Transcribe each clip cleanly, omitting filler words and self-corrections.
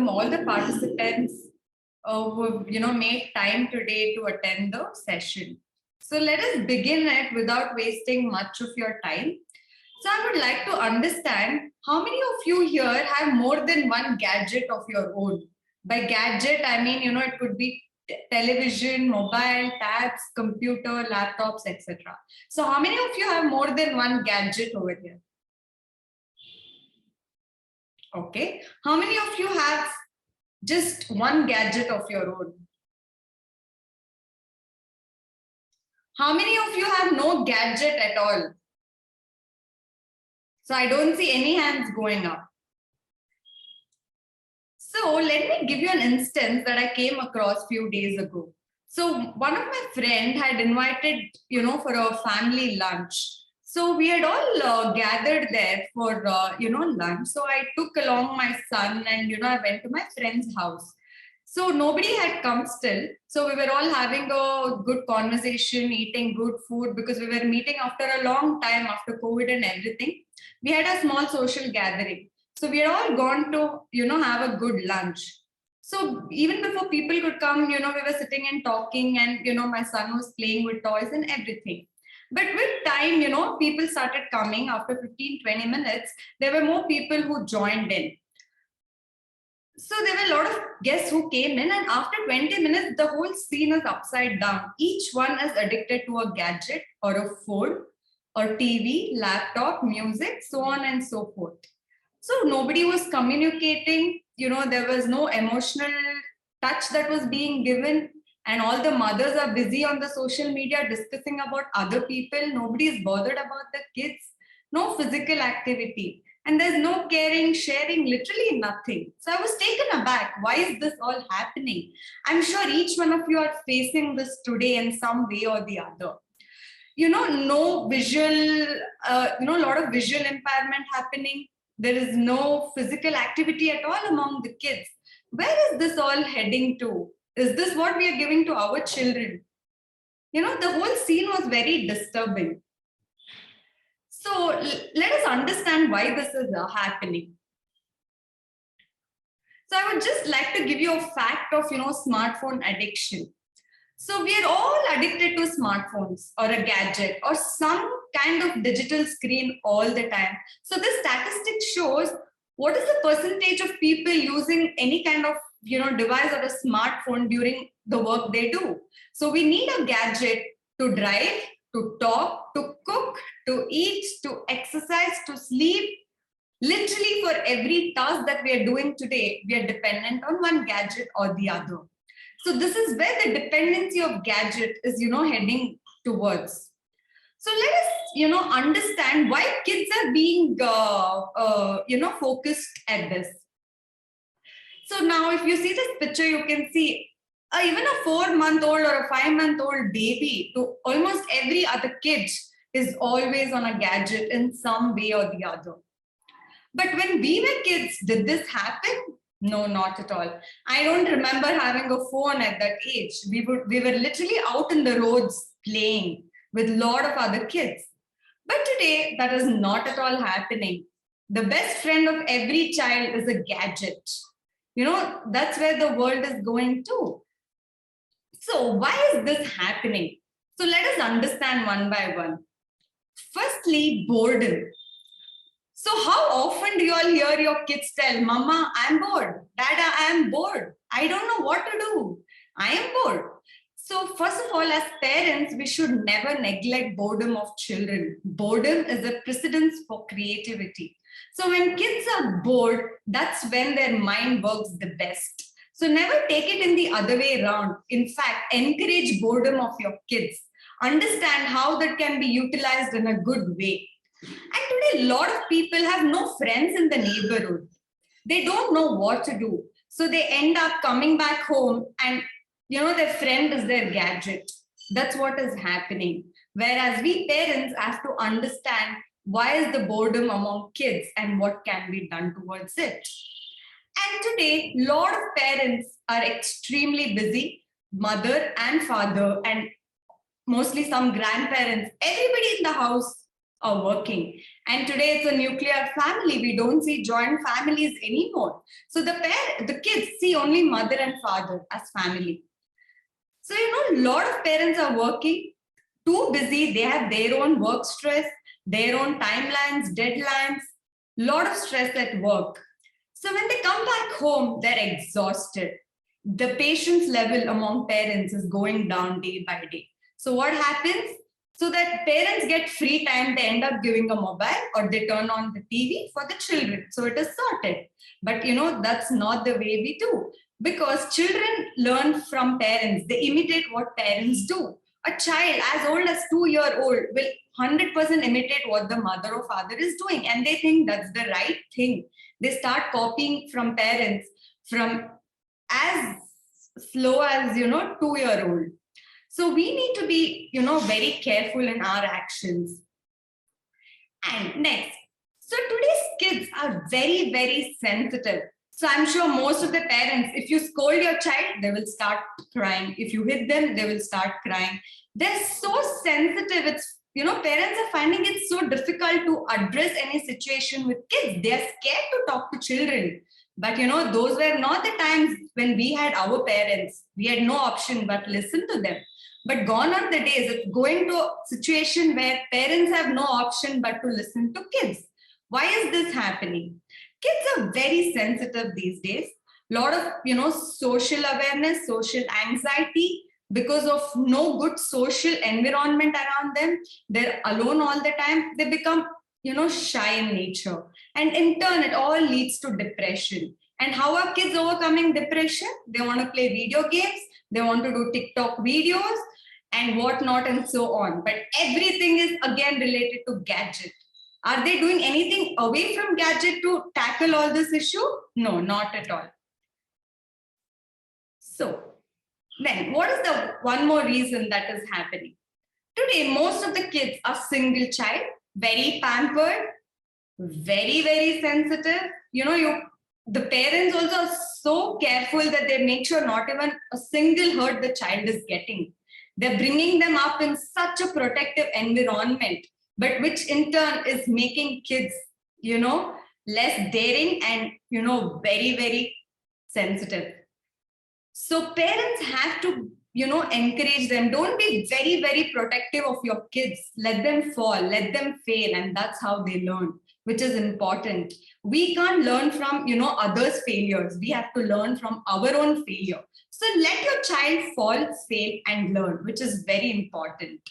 welcome all the participants who made time today to attend the session. So let us begin it without wasting much of your time. So I would like to understand how many of you here have more than one gadget of your own. By gadget, I mean, it could be television, mobile, tabs, computer, laptops, etc. So how many of you have more than one gadget over here? Okay. How many of you have just one gadget of your own? How many of you have no gadget at all? So I don't see any hands going up. So let me give you an instance that I came across a few days ago. So one of my friend had invited, for a family lunch. So we had all gathered there for, lunch. So I took along my son and, I went to my friend's house. So nobody had come still. So we were all having a good conversation, eating good food because we were meeting after a long time after COVID and everything. We had a small social gathering. So we had all gone to, have a good lunch. So even before people could come, we were sitting and talking and, my son was playing with toys and everything. But with time, people started coming after 15, 20 minutes. There were more people who joined in. So there were a lot of guests who came in, and after 20 minutes, the whole scene is upside down. Each one is addicted to a gadget or a phone or TV, laptop, music, so on and so forth. So nobody was communicating, there was no emotional touch that was being given, and all the mothers are busy on the social media discussing about other people. Nobody is bothered about the kids, no physical activity. And there's no caring, sharing, literally nothing. So I was taken aback. Why is this all happening? I'm sure each one of you are facing this today in some way or the other. No visual, a lot of visual impairment happening. There is no physical activity at all among the kids. Where is this all heading to? Is this what we are giving to our children? The whole scene was very disturbing. So let us understand why this is happening. So I would just like to give you a fact of, smartphone addiction. So we are all addicted to smartphones or a gadget or some kind of digital screen all the time. So this statistic shows what is the percentage of people using any kind of, device or a smartphone during the work they do. So we need a gadget to drive, to talk, to cook, to eat, to exercise, to sleep. Literally for every task that we are doing today, we are dependent on one gadget or the other. So this is where the dependency of gadget is, heading towards. So let us, understand why kids are being, focused at this. So now if you see this picture, you can see even a 4-month-old or a 5-month-old baby to almost every other kid is always on a gadget in some way or the other. But when we were kids, did this happen? No, not at all. I don't remember having a phone at that age. We were literally out in the roads playing with a lot of other kids. But today, that is not at all happening. The best friend of every child is a gadget. That's where the world is going to. So why is this happening? So let us understand one by one. Firstly, boredom. So how often do you all hear your kids tell, Mama, I'm bored. Dada, I'm bored. I don't know what to do. I am bored. So first of all, as parents, we should never neglect boredom of children. Boredom is a precedence for creativity. So when kids are bored, that's when their mind works the best. So never take it in the other way around. In fact, encourage boredom of your kids. Understand how that can be utilized in a good way. And today, a lot of people have no friends in the neighborhood. They don't know what to do. So they end up coming back home and, their friend is their gadget. That's what is happening. Whereas we parents have to understand why is the boredom among kids and what can be done towards it. And today, a lot of parents are extremely busy, mother and father, and mostly some grandparents. Everybody in the house are working. And today it's a nuclear family. We don't see joint families anymore. So the kids see only mother and father as family. So, a lot of parents are working, too busy. They have their own work stress, their own timelines, deadlines, lot of stress at work. So when they come back home, they're exhausted. The patience level among parents is going down day by day. So what happens? So that parents get free time, they end up giving a mobile or they turn on the TV for the children. So it is sorted. But that's not the way we do, because children learn from parents. They imitate what parents do. A child as old as 2-year-old will 100% imitate what the mother or father is doing, and they think that's the right thing. They start copying from parents from as slow as 2-year-old. So we need to be very careful in our actions. And next, so today's kids are very, very sensitive. So I'm sure most of the parents, if you scold your child, they will start crying. If you hit them, they will start crying. They're so sensitive. It's parents are finding it so difficult to address any situation with kids. They're scared to talk to children. But those were not the times when we had our parents. We had no option but listen to them. But gone are the days. It's going to a situation where parents have no option but to listen to kids. Why is this happening? Kids are very sensitive these days. A lot of social awareness, social anxiety, because of no good social environment around them. They're alone all the time. They become shy in nature, and in turn it all leads to depression. And how are kids overcoming depression? They want to play video games, they want to do TikTok videos and whatnot and so on. But everything is again related to gadget. Are they doing anything away from gadget to tackle all this issue? No, not at all. So then what is the one more reason that is happening? Today, most of the kids are single child, very pampered, very, very sensitive. The parents also are so careful that they make sure not even a single hurt the child is getting. They're bringing them up in such a protective environment, but which in turn is making kids, less daring and, very, very sensitive. So parents have to, encourage them. Don't be very, very protective of your kids. Let them fall, let them fail, and that's how they learn, which is important. We can't learn from, others' failures. We have to learn from our own failure. So let your child fall, fail, and learn, which is very important.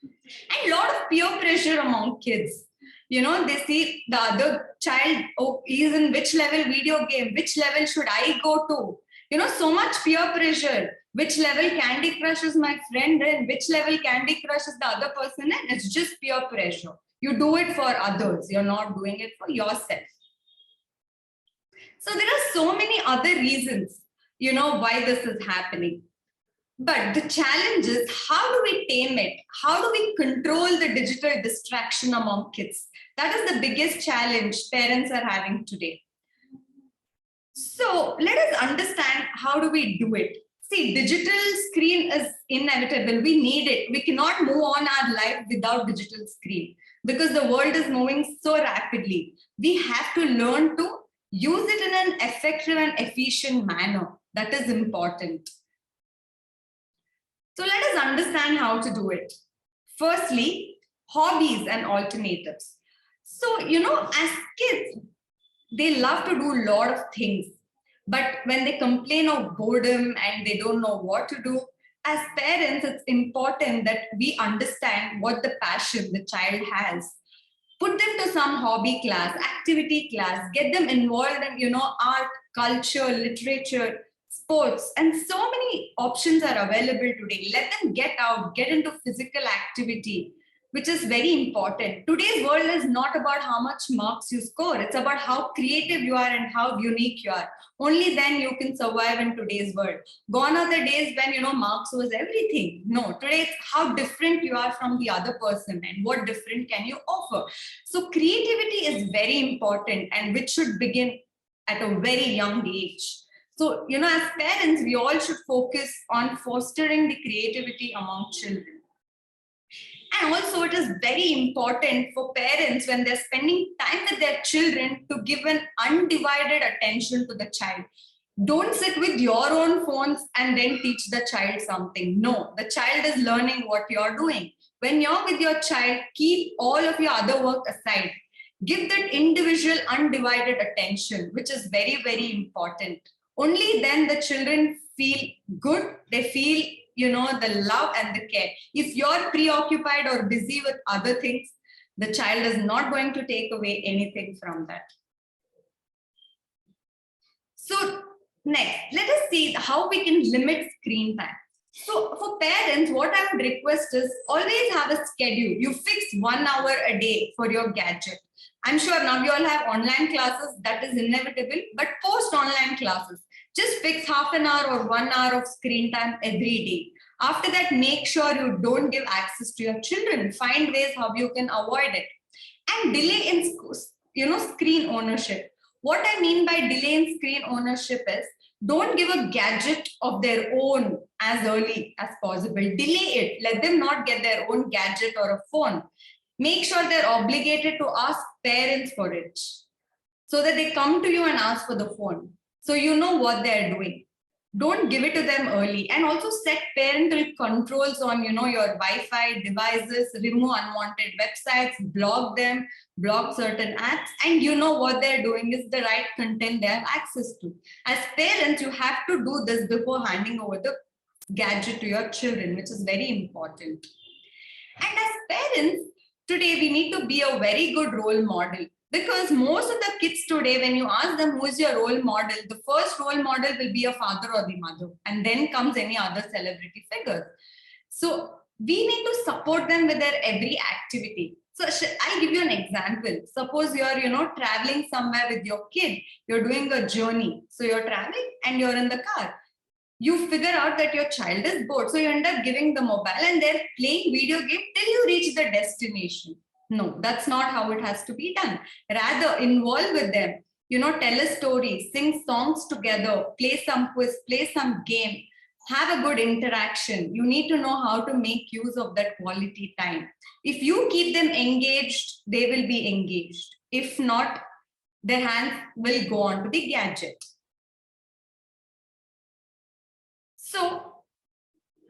And a lot of peer pressure among kids. They see the other child, oh, he's in which level video game, which level should I go to? So much peer pressure. Which level Candy Crush is my friend in, which level Candy Crush is the other person in. It's just peer pressure. You do it for others. You're not doing it for yourself. So there are so many other reasons, why this is happening. But the challenge is, how do we tame it? How do we control the digital distraction among kids? That is the biggest challenge parents are having today. So let us understand, how do we do it? See, digital screen is inevitable. We need it. We cannot move on our life without digital screen because the world is moving so rapidly. We have to learn to use it in an effective and efficient manner. That is important. So let us understand how to do it. Firstly, hobbies and alternatives. So, as kids, they love to do a lot of things. But when they complain of boredom and they don't know what to do, as parents, it's important that we understand what the passion the child has. Put them to some hobby class, activity class, get them involved in, art, culture, literature, sports, and so many options are available today. Let them get out, get into physical activity, which is very important. Today's world is not about how much marks you score. It's about how creative you are and how unique you are. Only then you can survive in today's world. Gone are the days when, marks was everything. No, today it's how different you are from the other person and what different can you offer. So creativity is very important, and which should begin at a very young age. So, as parents, we all should focus on fostering the creativity among children. And also, it is very important for parents when they're spending time with their children to give an undivided attention to the child. Don't sit with your own phones and then teach the child something. No, the child is learning what you're doing. When you're with your child, keep all of your other work aside. Give that individual undivided attention, which is very, very important. Only then the children feel good. They feel, the love and the care. If you're preoccupied or busy with other things, the child is not going to take away anything from that. So next, let us see how we can limit screen time. So for parents, what I would request is always have a schedule. You fix 1 hour a day for your gadget. I'm sure now you all have online classes, that is inevitable, but post online classes, just fix half an hour or 1 hour of screen time every day. After that, make sure you don't give access to your children. Find ways how you can avoid it. And delay in, screen ownership. What I mean by delay in screen ownership is don't give a gadget of their own as early as possible. Delay it. Let them not get their own gadget or a phone. Make sure they're obligated to ask parents for it so that they come to you and ask for the phone. So you know what they're doing. Don't give it to them early, and also set parental controls on, your Wi-Fi devices, remove unwanted websites, block them, block certain apps, and you know what they're doing is the right content they have access to. As parents, you have to do this before handing over the gadget to your children, which is very important. And as parents, today we need to be a very good role model. Because most of the kids today, when you ask them who is your role model, the first role model will be a father or the mother, and then comes any other celebrity figure. So we need to support them with their every activity. So I'll give you an example. Suppose you're, traveling somewhere with your kid, you're doing a journey. So you're traveling and you're in the car. You figure out that your child is bored. So you end up giving the mobile and they're playing video game till you reach the destination. No, that's not how it has to be done. Rather, involve with them, tell a story, sing songs together, play some quiz, play some game, have a good interaction. You need to know how to make use of that quality time. If you keep them engaged, they will be engaged. If not, their hands will go on to the gadget. So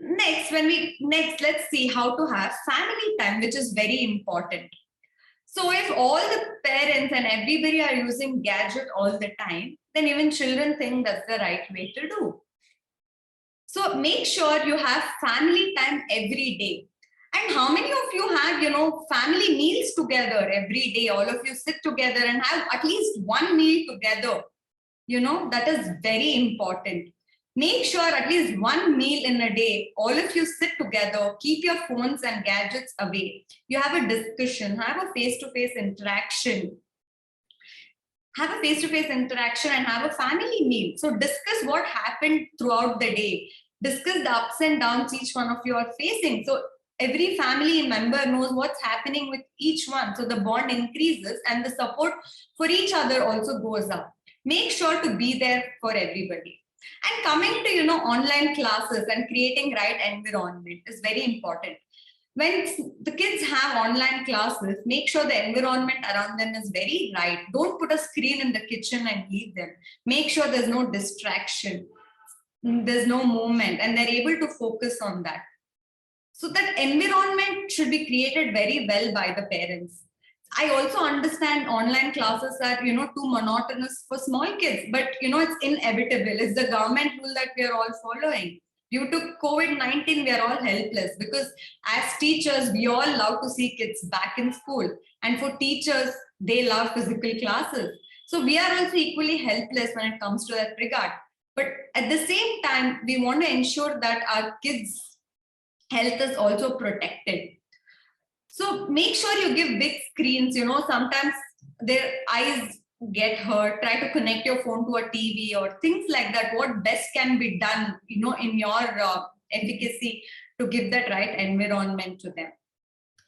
next, let's see how to have family time, which is very important. So if all the parents and everybody are using gadget all the time, then even children think that's the right way to do. So make sure you have family time every day. And how many of you have, family meals together every day? All of you sit together and have at least one meal together. That is very important. Make sure at least one meal in a day, all of you sit together, keep your phones and gadgets away. You have a discussion, have a face-to-face interaction. Have a face-to-face interaction and have a family meal. So discuss what happened throughout the day. Discuss the ups and downs each one of you are facing. So every family member knows what's happening with each one. So the bond increases and the support for each other also goes up. Make sure to be there for everybody. And coming to, online classes and creating right environment is very important. When the kids have online classes, make sure the environment around them is very right. Don't put a screen in the kitchen and leave them. Make sure there's no distraction, there's no movement, and they're able to focus on that. So that environment should be created very well by the parents. I also understand online classes are, too monotonous for small kids, but, it's inevitable. It's the government rule that we are all following. Due to COVID-19, we are all helpless because as teachers, we all love to see kids back in school. And for teachers, they love physical classes. So we are also equally helpless when it comes to that regard. But at the same time, we want to ensure that our kids' health is also protected. So make sure you give big screens, sometimes their eyes get hurt. Try to connect your phone to a TV or things like that. What best can be done, in your efficacy to give that right environment to them.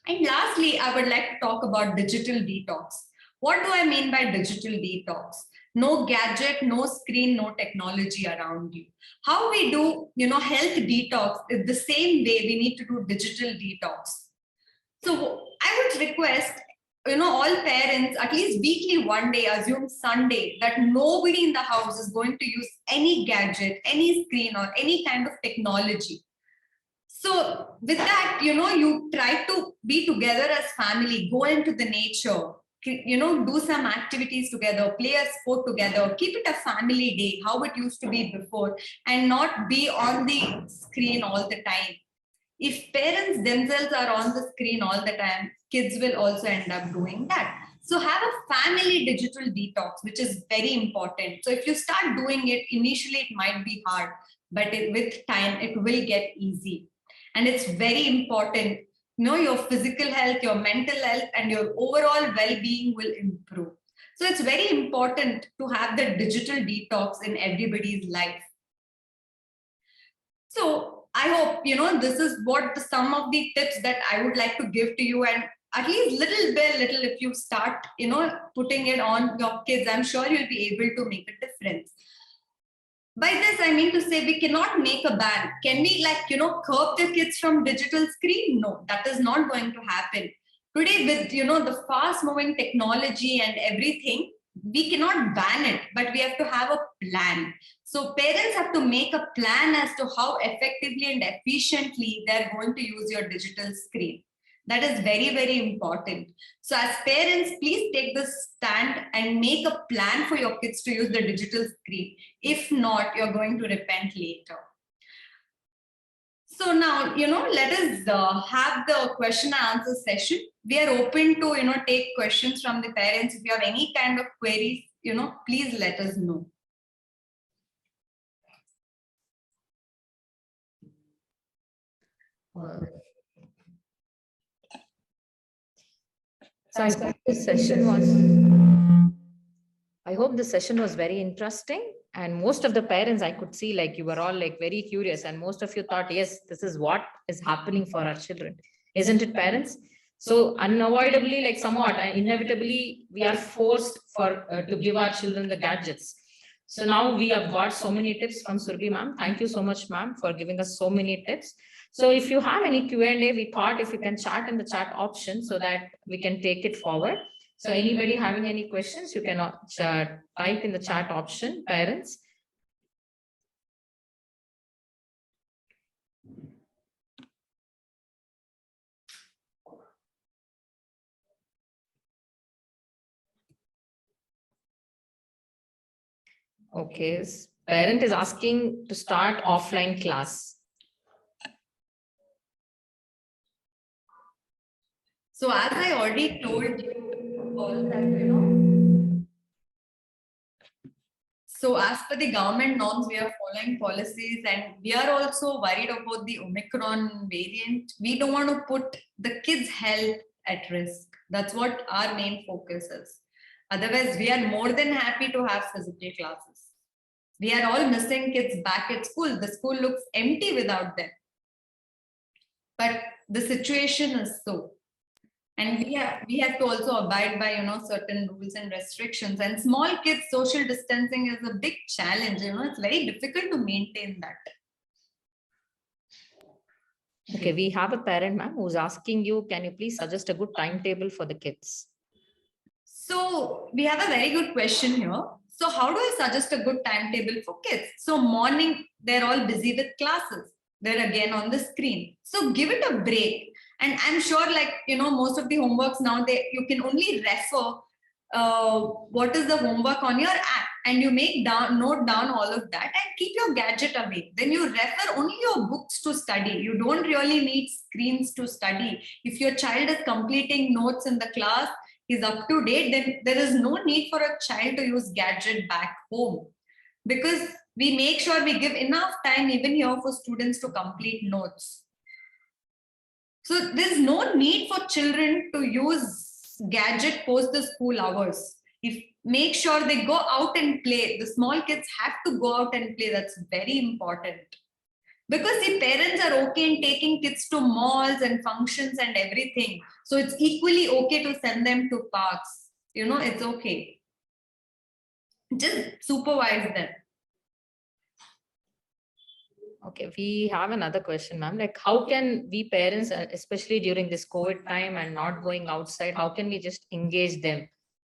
And lastly, I would like to talk about digital detox. What do I mean by digital detox? No gadget, no screen, no technology around you. How we do, health detox is the same way we need to do digital detox. So I would request, all parents, at least weekly, one day, assume Sunday, that nobody in the house is going to use any gadget, any screen, or any kind of technology. So with that, you try to be together as family, go into the nature, do some activities together, play a sport together, keep it a family day, how it used to be before, and not be on the screen all the time. If parents themselves are on the screen all the time, kids will also end up doing that. So have a family digital detox, which is very important. So if you start doing it, initially it might be hard, but with time, it will get easy. And it's very important. Your physical health, your mental health, and your overall well-being will improve. So it's very important to have the digital detox in everybody's life. So I hope, this is what some of the tips that I would like to give to you. And at least little by little, if you start, putting it on your kids, I'm sure you'll be able to make a difference. By this, I mean to say we cannot make a ban. Can we curb the kids from digital screen? No, that is not going to happen. Today with, the fast moving technology and everything, we cannot ban it, but we have to have a plan. So parents have to make a plan as to how effectively and efficiently they're going to use your digital screen. That is very, very important. So as parents, please take this stand and make a plan for your kids to use the digital screen. If not, you're going to repent later. So now, let us have the question and answer session. We are open to, take questions from the parents. If you have any kind of queries, please let us know. So I hope the session was very interesting, and most of the parents I could see, like, you were all like very curious, and most of you thought, yes, this is what is happening for our children, isn't it, parents? So unavoidably, like somewhat inevitably, we are forced to give our children the gadgets. So now we have got so many tips from Surabhi ma'am. Thank you so much, ma'am, for giving us so many tips. So if you have any Q&A, we thought if you can chat in the chat option so that we can take it forward. So anybody having any questions, you can type in the chat option, parents. Okay, parent is asking to start offline class. So as I already told you all that, so as per the government norms, we are following policies, and we are also worried about the Omicron variant. We don't want to put the kids' health at risk. That's what our main focus is. Otherwise, we are more than happy to have physical classes. We are all missing kids back at school. The school looks empty without them. But the situation is so. And we have to also abide by, certain rules and restrictions. And small kids, social distancing is a big challenge. It's very difficult to maintain that. Okay, we have a parent, ma'am, who's asking you, can you please suggest a good timetable for the kids? So we have a very good question here. So how do I suggest a good timetable for kids? So morning, they're all busy with classes. They're again on the screen. So give it a break. And I'm sure, most of the homeworks now, you can only refer what is the homework on your app, and you note down all of that and keep your gadget away. Then you refer only your books to study. You don't really need screens to study. If your child is completing notes in the class, is up to date, then there is no need for a child to use gadget back home, because we make sure we give enough time even here for students to complete notes. So there's no need for children to use gadget post the school hours. Make sure they go out and play. The small kids have to go out and play. That's very important. Because the parents are okay in taking kids to malls and functions and everything. So it's equally okay to send them to parks. It's okay. Just supervise them. Okay, we have another question, ma'am. Like, how can we parents, especially during this COVID time and not going outside, how can we just engage them?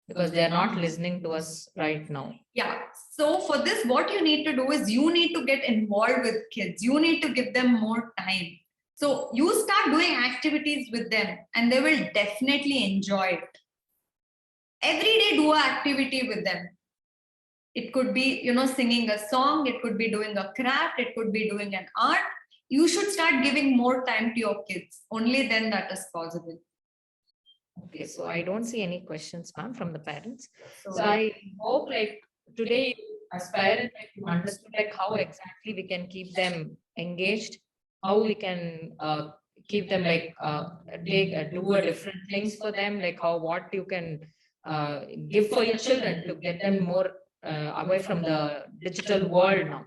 Because they're not listening to us right now. Yeah. So for this, what you need to do is you need to get involved with kids. You need to give them more time. So you start doing activities with them and they will definitely enjoy it. Every day do an activity with them. It could be, singing a song. It could be doing a craft. It could be doing an art. You should start giving more time to your kids. Only then that is possible. Okay, so I don't see any questions, ma'am, from the parents. So, So I hope like today, as parents, like, you understood like how exactly we can keep them engaged, how we can keep them like do a different things for them, like how what you can give for your children to get them more away from the digital world now.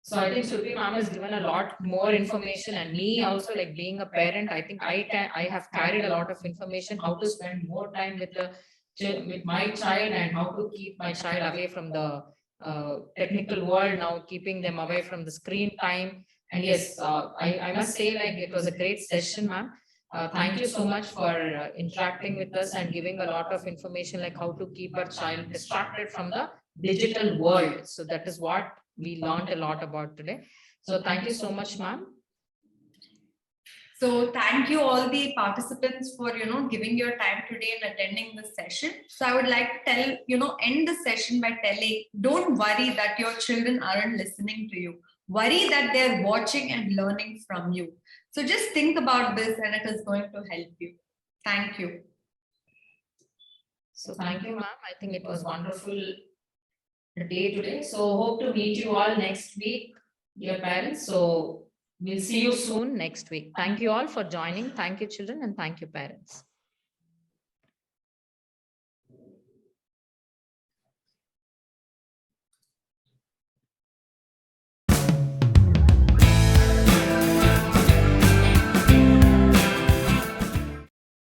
So I think Surbhi ma'am has given a lot more information, and me also, like being a parent, I think I have carried a lot of information how to spend more time with with my child and how to keep my child away from the technical world now, keeping them away from the screen time. And yes, I must say like it was a great session, ma'am. Thank you so much for interacting with us and giving a lot of information like how to keep our child distracted from the digital world. So that is what we learned a lot about today. So thank you so much, ma'am. So thank you all the participants for, giving your time today and attending this session. So I would like to tell, end the session by telling, don't worry that your children aren't listening to you. Worry that they're watching and learning from you. So just think about this and it is going to help you. Thank you. So thank you, ma'am. I think it was wonderful day today. So hope to meet you all next week, dear parents. So we'll see you soon next week. Thank you all for joining. Thank you, children, and thank you, parents.